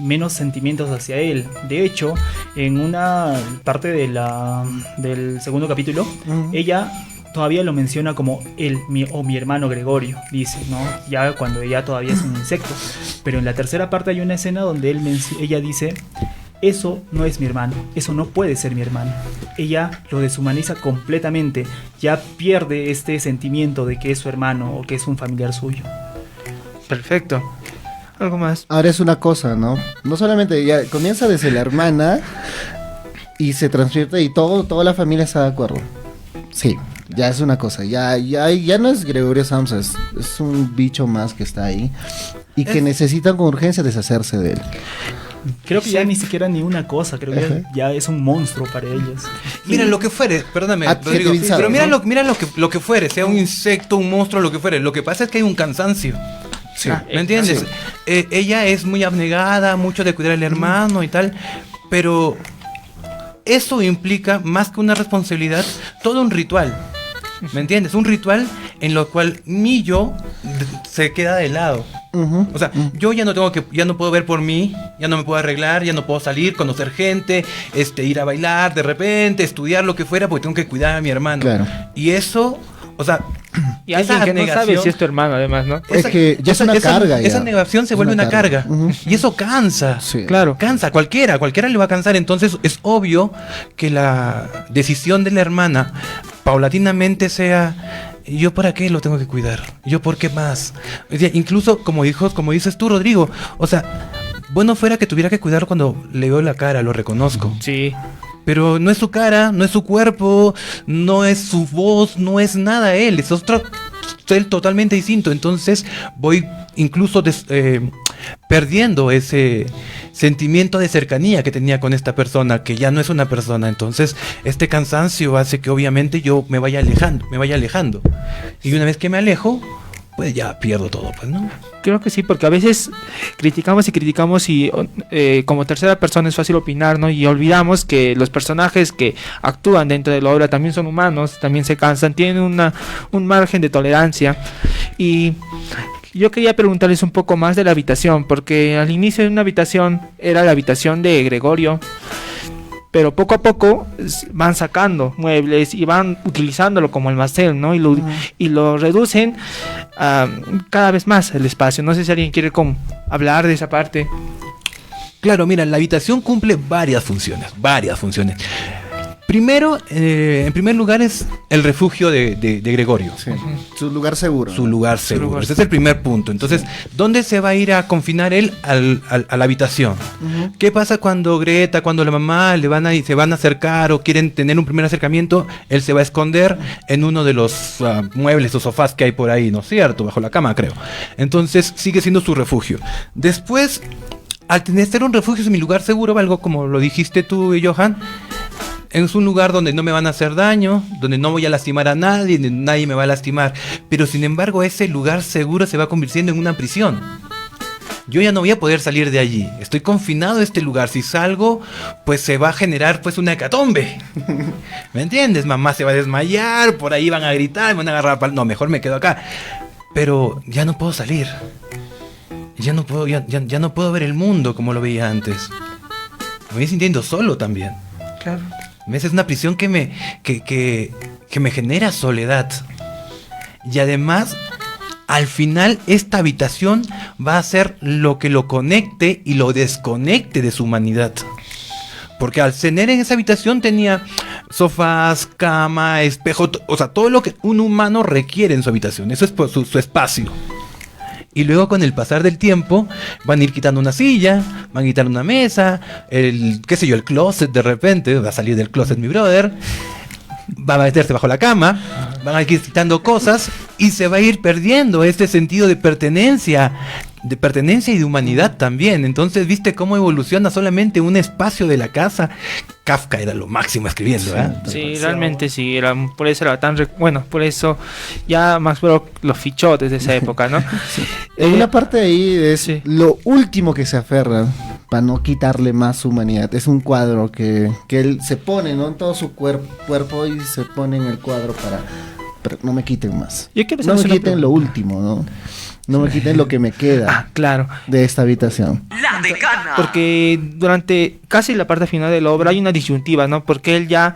menos sentimientos hacia él. De hecho, en una parte del segundo capítulo, ella todavía lo menciona como mi hermano Gregorio, dice, ¿no? Ya cuando ella todavía es un insecto. Pero en la tercera parte hay una escena donde ella dice: eso no es mi hermano, eso no puede ser mi hermano. Ella lo deshumaniza completamente, ya pierde este sentimiento de que es su hermano o que es un familiar suyo. Perfecto. ¿Algo más? Ahora es una cosa, ¿no? No solamente ya comienza desde la hermana y se transfiere y toda la familia está de acuerdo. Sí, ya es una cosa, ya no es Gregorio Samsa, es un bicho más que está ahí y que necesitan con urgencia deshacerse de él. Creo que ya ni siquiera ni una cosa, creo que ya es un monstruo para ellos. Mira lo que fuere, perdóname, Rodrigo, pero mira, ¿no? Mira lo que fuere, sea un insecto, un monstruo, lo que fuere. Lo que pasa es que hay un cansancio. Sí. ¿Me entiendes? Sí. Ella es muy abnegada, mucho de cuidar al hermano y tal, pero eso implica, más que una responsabilidad, todo un ritual. ¿Me entiendes? Un ritual en lo cual mi yo se queda de lado. O sea, yo ya no puedo ver por mí, ya no me puedo arreglar, ya no puedo salir, conocer gente, ir a bailar de repente, estudiar lo que fuera, porque tengo que cuidar a mi hermano. Claro. Y eso, o sea, y alguien que no sabe si es tu hermano, además, ¿no? Es que ya es una carga. Esa negación se vuelve una carga. Y eso cansa. Sí. Claro. Cansa, cualquiera le va a cansar. Entonces es obvio que la decisión de la hermana paulatinamente sea: ¿yo para qué lo tengo que cuidar? ¿Yo por qué más? O sea, incluso como dices tú, Rodrigo, o sea, bueno fuera que tuviera que cuidarlo cuando le veo la cara, lo reconozco. Sí. Pero no es su cara, no es su cuerpo, no es su voz, no es nada él, es otro él totalmente distinto. Entonces voy incluso perdiendo ese sentimiento de cercanía que tenía con esta persona, que ya no es una persona. Entonces, este cansancio hace que obviamente yo me vaya alejando. Y una vez que me alejo, pues ya pierdo todo, pues, ¿no? Creo que sí, porque a veces criticamos y como tercera persona es fácil opinar, ¿no? Y olvidamos que los personajes que actúan dentro de la obra también son humanos, también se cansan, tienen un margen de tolerancia. Y yo quería preguntarles un poco más de la habitación, porque al inicio de una habitación era la habitación de Gregorio, pero poco a poco van sacando muebles y van utilizándolo como almacén, ¿no? Y lo reducen cada vez más el espacio. No sé si alguien quiere hablar de esa parte. Claro, mira, la habitación cumple varias funciones. Primero, en primer lugar, es el refugio de Gregorio. Sí. Su lugar seguro. Su lugar seguro. Ese es el primer punto. Entonces, ¿dónde se va a ir a confinar él? A la habitación. ¿Qué pasa cuando la mamá se van a acercar o quieren tener un primer acercamiento? Él se va a esconder en uno de los muebles o sofás que hay por ahí, ¿no es cierto? Bajo la cama, creo. Entonces, sigue siendo su refugio. Después, al ser un refugio es mi lugar seguro, algo como lo dijiste tú, Johan. Es un lugar donde no me van a hacer daño, donde no voy a lastimar a nadie, ni nadie me va a lastimar. Pero sin embargo, ese lugar seguro se va convirtiendo en una prisión. Yo ya no voy a poder salir de allí. Estoy confinado a este lugar. Si salgo, pues se va a generar pues una hecatombe. ¿Me entiendes? Mamá se va a desmayar, por ahí van a gritar, me van a agarrar. No, mejor me quedo acá. Pero ya no puedo salir. Ya no puedo ver el mundo como lo veía antes. Me voy sintiendo solo también. Claro. Es una prisión que me genera soledad. Y además, al final, esta habitación va a ser lo que lo conecte y lo desconecte de su humanidad. Porque al tener en esa habitación tenía sofás, cama, espejo, o sea, todo lo que un humano requiere en su habitación. Eso es por su espacio. Y luego con el pasar del tiempo van a ir quitando una silla, van a quitar una mesa, el closet de repente, va a salir del closet mi brother, va a meterse bajo la cama, van a ir quitando cosas y se va a ir perdiendo este sentido de pertenencia y de humanidad también. Entonces, ¿viste cómo evoluciona solamente un espacio de la casa? Kafka era lo máximo escribiendo, ¿eh? Sí, realmente sí, por eso era tan... por eso ya Max Brod lo fichó desde esa época, ¿no? En una parte de ahí es lo último que se aferra para no quitarle más humanidad. Es un cuadro que él se pone, ¿no? En todo su cuerpo y se pone en el cuadro para no me quiten más. No me quiten lo último, ¿no? No me quiten lo que me queda claro. de esta habitación. La decana. Porque durante casi la parte final de la obra hay una disyuntiva, ¿no? Porque él ya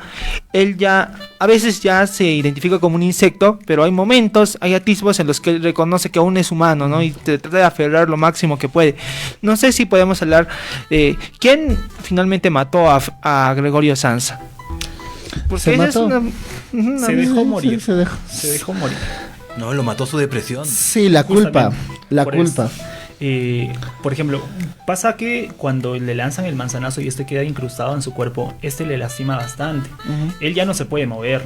a veces ya se identifica como un insecto, pero hay momentos, hay atisbos en los que él reconoce que aún es humano, ¿no? Y trata de aferrar lo máximo que puede. No sé si podemos hablar de quién finalmente mató a Gregorio Samsa. Porque ¿Se mató? Se dejó morir. Se dejó morir. No, lo mató su depresión. Sí, la culpa. Por ejemplo, pasa que cuando le lanzan el manzanazo y este queda incrustado en su cuerpo, este le lastima bastante. Él ya no se puede mover.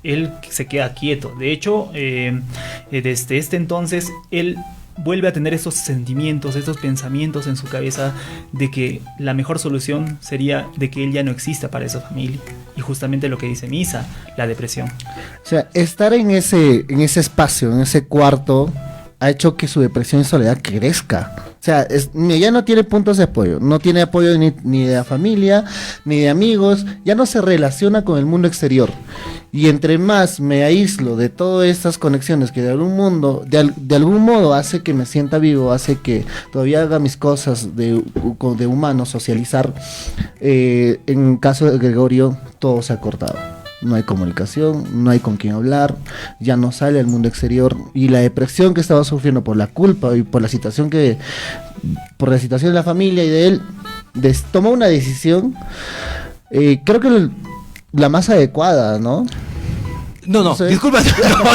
Él se queda quieto. De hecho, desde este entonces, él vuelve a tener esos sentimientos, estos pensamientos en su cabeza de que la mejor solución sería de que él ya no exista para esa familia. Y justamente lo que dice Misa, la depresión. O sea, estar en ese espacio, en ese cuarto, ha hecho que su depresión y soledad crezca. O sea, ya no tiene puntos de apoyo. No tiene apoyo ni de la familia, ni de amigos. Ya no se relaciona con el mundo exterior. Y entre más me aíslo de todas estas conexiones que de algún modo hace que me sienta vivo, hace que todavía haga mis cosas de humano, socializar. En caso de Gregorio, todo se ha cortado. No hay comunicación, no hay con quién hablar, ya no sale al mundo exterior, y la depresión que estaba sufriendo por la culpa y por la situación de la familia y de él, toma una decisión, creo que la más adecuada, ¿no? No, disculpa.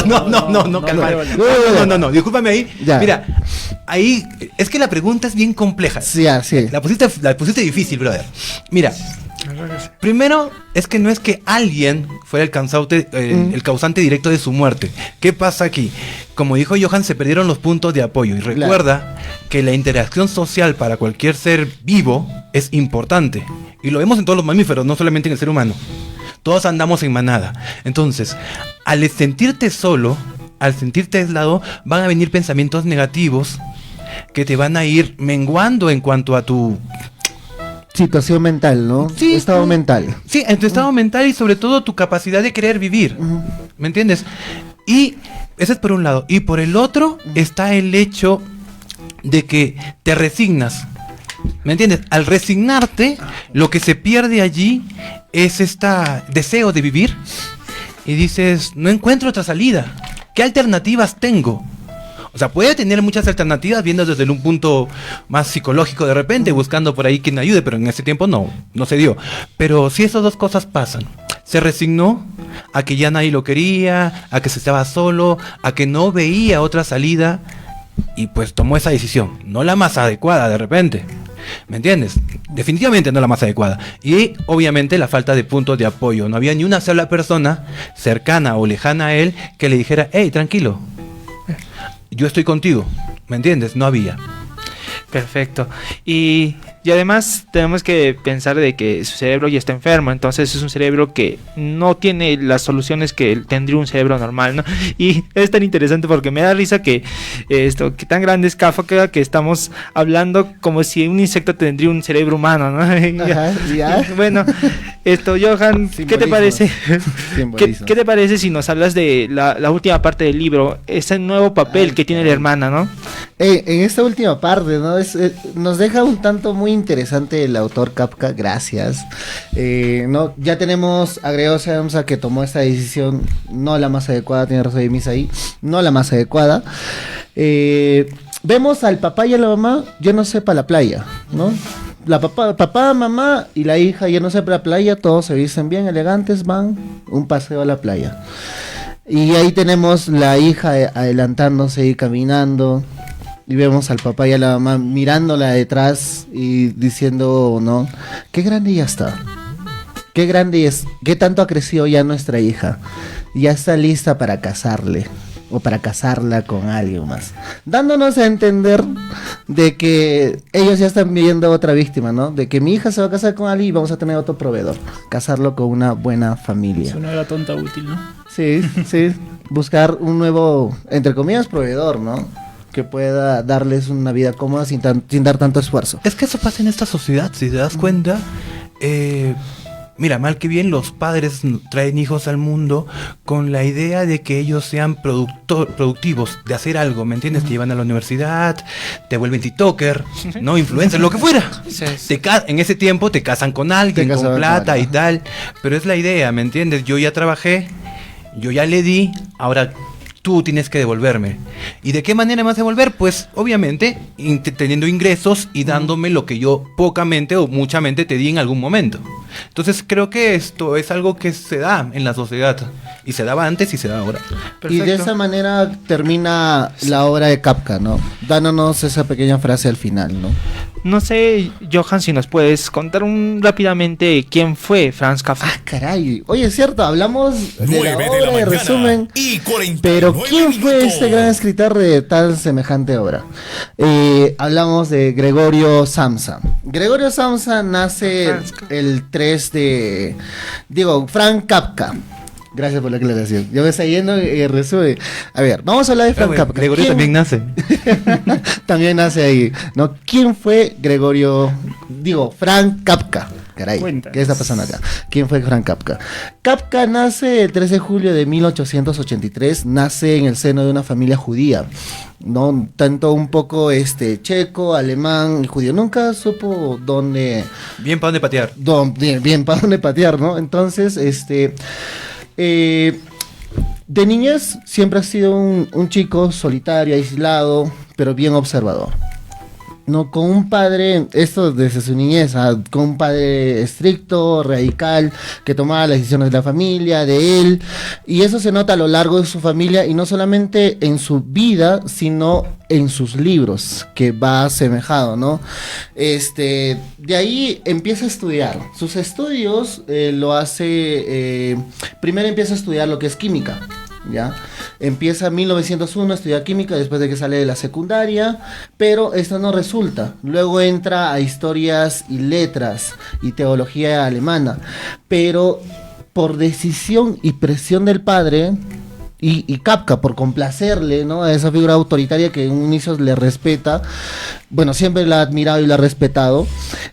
No, discúlpame ahí. Ya. Mira, ahí es que la pregunta es bien compleja. Sí. La pusiste difícil, brother. Mira, Primero, es que no es que alguien fuera el causante directo de su muerte. ¿Qué pasa aquí? Como dijo Johan, se perdieron los puntos de apoyo. Y recuerda que la interacción social para cualquier ser vivo es importante. Y lo vemos en todos los mamíferos, no solamente en el ser humano. Todos andamos en manada. Entonces, al sentirte solo, al sentirte aislado, van a venir pensamientos negativos que te van a ir menguando en cuanto a tu situación mental, ¿no? Sí, estado mental. Sí, en tu estado mental y sobre todo tu capacidad de querer vivir. ¿Me entiendes? Y ese es por un lado. Y por el otro está el hecho de que te resignas. ¿Me entiendes? Al resignarte, lo que se pierde allí es este deseo de vivir. Y dices, no encuentro otra salida. ¿Qué alternativas tengo? O sea, puede tener muchas alternativas viendo desde un punto más psicológico de repente, buscando por ahí quien ayude, pero en ese tiempo no se dio. Pero si esas dos cosas pasan, se resignó a que ya nadie lo quería, a que se estaba solo, a que no veía otra salida, y pues tomó esa decisión, no la más adecuada de repente. ¿Me entiendes? Definitivamente no la más adecuada. Y obviamente la falta de puntos de apoyo. No había ni una sola persona cercana o lejana a él que le dijera, hey, tranquilo, yo estoy contigo, ¿me entiendes? No había. Perfecto. Y además tenemos que pensar de que su cerebro ya está enfermo, entonces es un cerebro que no tiene las soluciones que tendría un cerebro normal, ¿no? Y es tan interesante porque me da risa que que tan grande es Kafka que estamos hablando como si un insecto tendría un cerebro humano, ¿no? Ajá, ya. Bueno, Johan, ¿qué te parece? ¿Qué te parece si nos hablas de la última parte del libro, ese nuevo papel que tiene la hermana, ¿no? En esta última parte, ¿no? Nos deja un tanto muy interesante el autor Kafka, gracias. ¿No? Ya tenemos a Gregorio Samsa que tomó esta decisión, no la más adecuada, tiene razón de misa ahí, no la más adecuada. Vemos al papá y a la mamá yéndose para la playa, ¿no? Papá, mamá y la hija yéndose para la playa, todos se visten bien elegantes, van un paseo a la playa. Y ahí tenemos la hija adelantándose y caminando. Y vemos al papá y a la mamá mirándola detrás y diciendo, ¿no? Qué grande ya está. Qué grande es. Qué tanto ha crecido ya nuestra hija. Ya está lista para casarle. O para casarla con alguien más. Dándonos a entender de que ellos ya están viendo otra víctima, ¿no? De que mi hija se va a casar con alguien y vamos a tener otro proveedor. Casarlo con una buena familia. Es una era tonta útil, ¿no? Sí, sí. Buscar un nuevo, entre comillas, proveedor, ¿no? Que pueda darles una vida cómoda sin dar tanto esfuerzo. Es que eso pasa en esta sociedad, si te das cuenta. Mira, mal que bien, los padres traen hijos al mundo con la idea de que ellos sean productivos, de hacer algo, ¿me entiendes? Te llevan a la universidad, te vuelven tiktoker, ¿no? Influencer, lo que fuera. Sí. En ese tiempo te casan con alguien, con plata y tal. Pero es la idea, ¿me entiendes? Yo ya trabajé, yo ya le di, ahora tú tienes que devolverme. ¿Y de qué manera me vas a devolver? Pues obviamente teniendo ingresos y dándome lo que yo pocamente o muchamente te di en algún momento. Entonces creo que esto es algo que se da en la sociedad. Y se daba antes y se da ahora. Perfecto. Y de esa manera termina la obra de Kafka, ¿no? Dándonos esa pequeña frase al final, ¿no? No sé, Johan, si nos puedes contar rápidamente quién fue Franz Kafka. Ah, caray. Oye, es cierto, hablamos de la obra de resumen, pero ¿quién fue este gran escritor de tal semejante obra? Hablamos de Gregorio Samsa. Gregorio Samsa nace el 3 de... Franz Kafka. Gracias por la aclaración. Yo me estoy yendo y resume. A ver, vamos a hablar de Franz Kafka. Gregorio también nace. También nace ahí, ¿no? ¿Quién fue Franz Kafka? Caray, Cuéntanos. ¿Qué está pasando acá? ¿Quién fue Franz Kafka? Kafka nace el 3 de julio de 1883, nace en el seno de una familia judía, ¿no? Tanto un poco checo, alemán y judío. Nunca supo dónde... Bien para dónde patear. Bien para dónde patear, ¿no? Entonces, de niñez siempre ha sido un chico solitario, aislado, pero bien observador. no, con un padre, esto desde su niñez, con un padre estricto, radical, que tomaba las decisiones de la familia, de él, y eso se nota a lo largo de su familia, y no solamente en su vida, sino en sus libros, que va asemejado, ¿no? De ahí empieza a estudiar. Sus estudios lo hace, primero empieza a estudiar lo que es química, ¿ya? Empieza en 1901 a estudiar química después de que sale de la secundaria, pero esto no resulta. Luego entra a historias y letras y teología alemana, pero por decisión y presión del padre y Kafka, por complacerle, ¿no?, a esa figura autoritaria que en un inicio le respeta, bueno, siempre la ha admirado y la ha respetado,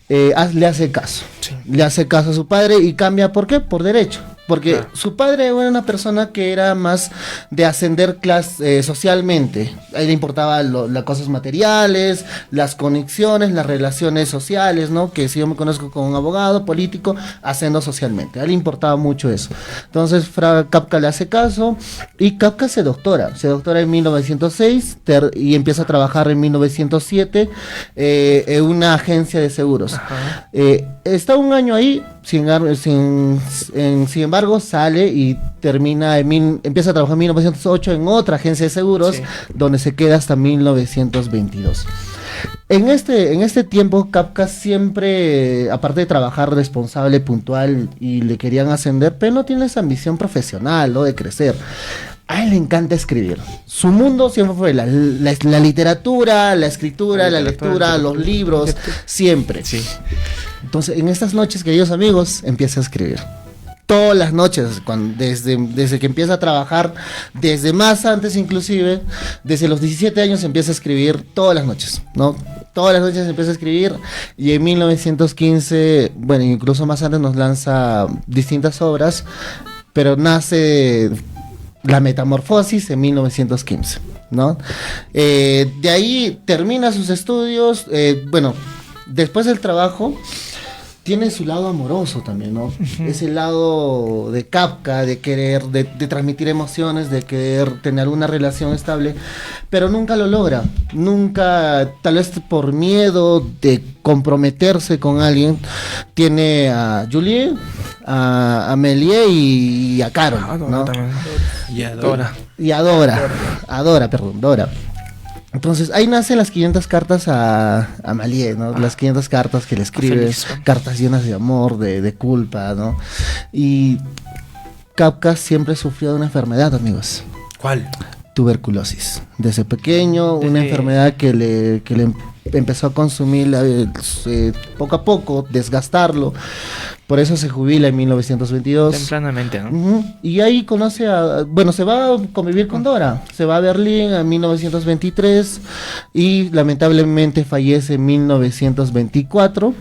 le hace caso. Sí. Le hace caso a su padre y cambia. ¿Por qué? Por derecho. Porque su padre era una persona que era más de ascender socialmente. A él le importaban las cosas materiales, las conexiones, las relaciones sociales, ¿no? Que si yo me conozco con un abogado, político, ascendo socialmente. A él le importaba mucho eso. Entonces Kafka le hace caso y Kafka se doctora. Se doctora en 1906 y empieza a trabajar en 1907 en una agencia de seguros. Está un año ahí. Sin embargo, sale y empieza a trabajar en 1908 en otra agencia de seguros, sí, donde se queda hasta 1922. En este tiempo, Kafka siempre, aparte de trabajar responsable, puntual, y le querían ascender, pero no tiene esa ambición profesional, ¿no?, de crecer. A él le encanta escribir. Su mundo siempre fue la literatura, la escritura, la lectura, los libros, siempre. Sí. Entonces, en estas noches, queridos amigos, empieza a escribir. Todas las noches, desde que empieza a trabajar, desde más antes inclusive, desde los 17 años empieza a escribir todas las noches, ¿no? Todas las noches empieza a escribir, y en 1915, bueno, incluso más antes, nos lanza distintas obras, pero nace La Metamorfosis en 1915, ¿no? De ahí termina sus estudios, después del trabajo tiene su lado amoroso también, ¿no? Ese lado de Kafka, de querer, de transmitir emociones, de querer tener una relación estable, pero nunca lo logra. Nunca, tal vez por miedo de comprometerse con alguien, tiene a Julie, a Amélie y a Carol, ¿no? Y a Dora. Dora. Entonces ahí nacen las 500 cartas a Amélie, ¿no? Las 500 cartas que le escribes, cartas llenas de amor, de culpa, ¿no? Y Kafka siempre sufrió de una enfermedad, amigos. ¿Cuál? Tuberculosis. Desde pequeño, una enfermedad que le empezó a consumir poco a poco, desgastarlo. Por eso se jubila en 1922. Tempranamente, ¿no? Y ahí conoce se va a convivir con Dora. Se va a Berlín en 1923 y lamentablemente fallece en 1924.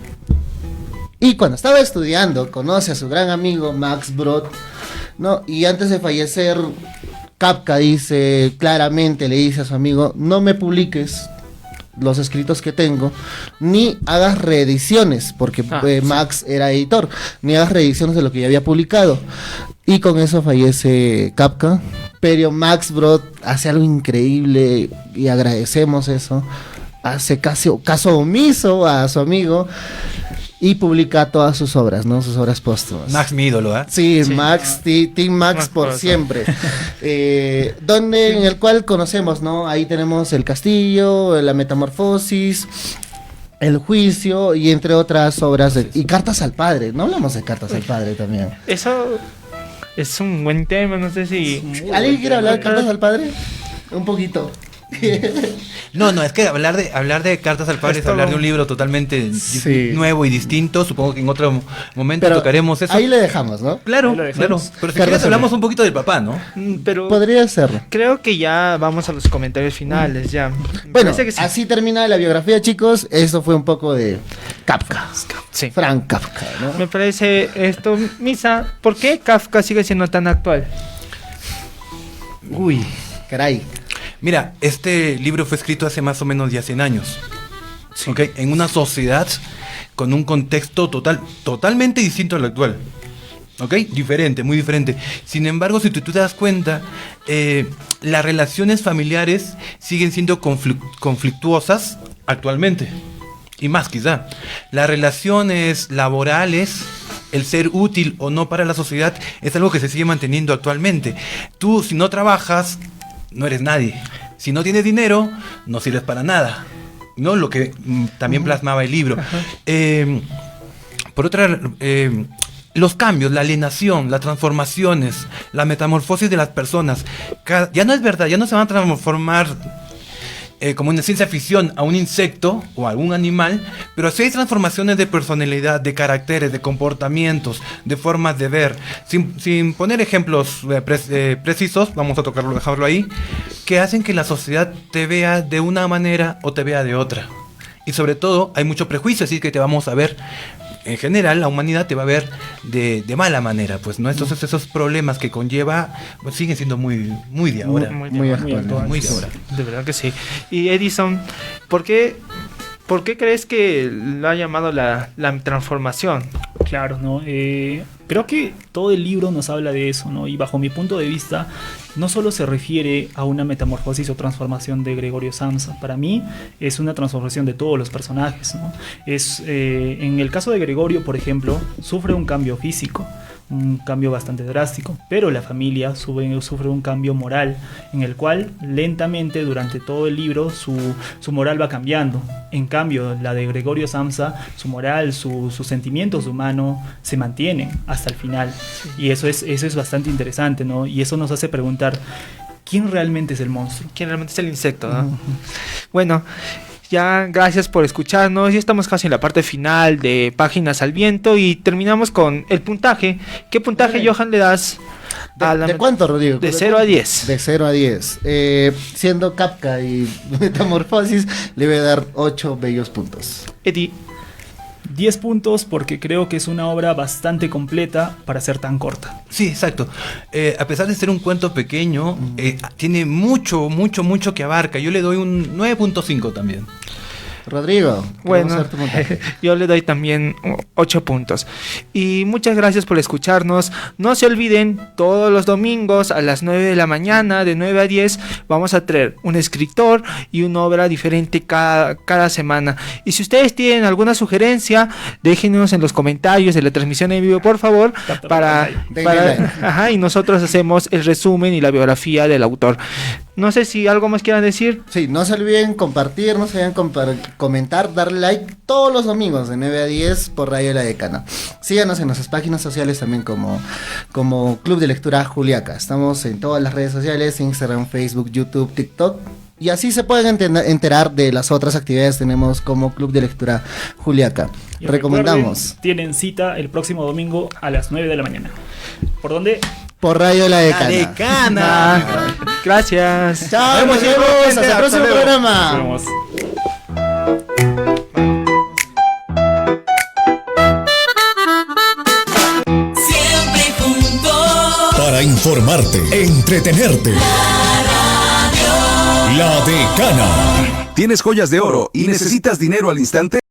Y cuando estaba estudiando, conoce a su gran amigo Max Brod, ¿no? Y antes de fallecer, Kafka le dice a su amigo: no me publiques los escritos que tengo, ni hagas reediciones, porque Max era editor, ni hagas reediciones de lo que ya había publicado. Y con eso fallece Kafka, pero Max Brod hace algo increíble y agradecemos eso. Hace caso omiso a su amigo y publica todas sus obras, ¿no? Sus obras póstumas. Max, mi ídolo, ¿eh? Sí, Max, Team Max por siempre. En el cual conocemos, ¿no? Ahí tenemos El Castillo, La Metamorfosis, El Juicio, y entre otras obras. Y Cartas al Padre. No hablamos de Cartas al Padre también. Eso es un buen tema, no sé si... ¿Alguien quiere hablar de Cartas al Padre? Un poquito. No, es que hablar de Cartas al Padre es hablar de un libro totalmente nuevo y distinto. Supongo que en otro momento tocaremos eso. Ahí le dejamos, ¿no? Claro. Pero si quieres hablamos un poquito del papá, ¿no? Pero podría ser. Creo que ya vamos a los comentarios finales, ya. Bueno, así termina la biografía, chicos. Esto fue un poco de Kafka. Sí. Frank Kafka, ¿no? Me parece esto, Misa, ¿por qué Kafka sigue siendo tan actual? Uy, caray. Mira, este libro fue escrito hace más o menos ya 100 años, ¿okay? En una sociedad con un contexto totalmente distinto al actual, ¿ok? Diferente, muy diferente. Sin embargo, si tú te das cuenta, las relaciones familiares siguen siendo conflictuosas actualmente. Y más quizá. Las relaciones laborales, el ser útil o no para la sociedad, es algo que se sigue manteniendo actualmente. Tú, si no trabajas, no eres nadie. Si no tienes dinero, no sirves para nada. ¿No? Lo que también plasmaba el libro. Por otra, los cambios, la alienación, las transformaciones, la metamorfosis de las personas, ya no es verdad, ya no se van a transformar como en ciencia ficción a un insecto o a algún animal, pero sí hay transformaciones de personalidad, de caracteres, de comportamientos, de formas de ver. Sin poner ejemplos precisos, vamos a tocarlo, dejarlo ahí, que hacen que la sociedad te vea de una manera o te vea de otra. Y sobre todo hay mucho prejuicio, así que te vamos a ver, en general la humanidad te va a ver de mala manera, pues, ¿no? Entonces esos problemas que conlleva pues, siguen siendo muy de ahora. Muy actuales. Muy de ahora. De verdad que sí. Y Edison, ¿por qué crees que lo ha llamado la transformación? Claro, ¿no? Creo que todo el libro nos habla de eso, ¿no? Y bajo mi punto de vista, no solo se refiere a una metamorfosis o transformación de Gregorio Samsa. Para mí es una transformación de todos los personajes, ¿no? En el caso de Gregorio, por ejemplo, sufre un cambio físico, un cambio bastante drástico, pero la familia sufre un cambio moral, en el cual lentamente durante todo el libro su moral va cambiando. En cambio, la de Gregorio Samsa, su moral, sus sentimientos humanos se mantienen hasta el final. Y eso es bastante interesante, ¿no? Y eso nos hace preguntar, ¿quién realmente es el monstruo? ¿Quién realmente es el insecto, no? Bueno, ya gracias por escucharnos. Ya estamos casi en la parte final de Páginas al Viento y terminamos con el puntaje. ¿Qué puntaje, Johan, le das? ¿De cuánto, Rodrigo? De 0 a 10. De 0 a 10. Siendo Kafka y Metamorfosis, le voy a dar 8 bellos puntos. Eddie. 10 puntos porque creo que es una obra bastante completa para ser tan corta. Sí, exacto. A pesar de ser un cuento pequeño, tiene mucho que abarca. Yo le doy un 9.5 también. Rodrigo, bueno, yo le doy también 8 puntos. Y muchas gracias por escucharnos. No se olviden, todos los domingos a las 9 de la mañana, de 9 a 10, vamos a traer un escritor y una obra diferente cada semana. Y si ustedes tienen alguna sugerencia, déjenos en los comentarios de la transmisión en vivo, por favor, y nosotros hacemos el resumen y la biografía del autor. No sé si algo más quieran decir. Sí, no se olviden compartir, no se olviden comentar, darle like todos los domingos de 9 a 10 por Radio La Decana. Síganos en nuestras páginas sociales también como Club de Lectura Juliaca. Estamos en todas las redes sociales, Instagram, Facebook, YouTube, TikTok. Y así se pueden enterar de las otras actividades que tenemos como Club de Lectura Juliaca. Y recomendamos. Tienen cita el próximo domingo a las 9 de la mañana. ¿Por dónde? Por Radio La Decana. La Decana. Gracias. Chao, nos vemos. Hasta el próximo programa. Nos vemos. Siempre juntos. Para informarte, entretenerte. La Decana. ¿Tienes joyas de oro y necesitas dinero al instante?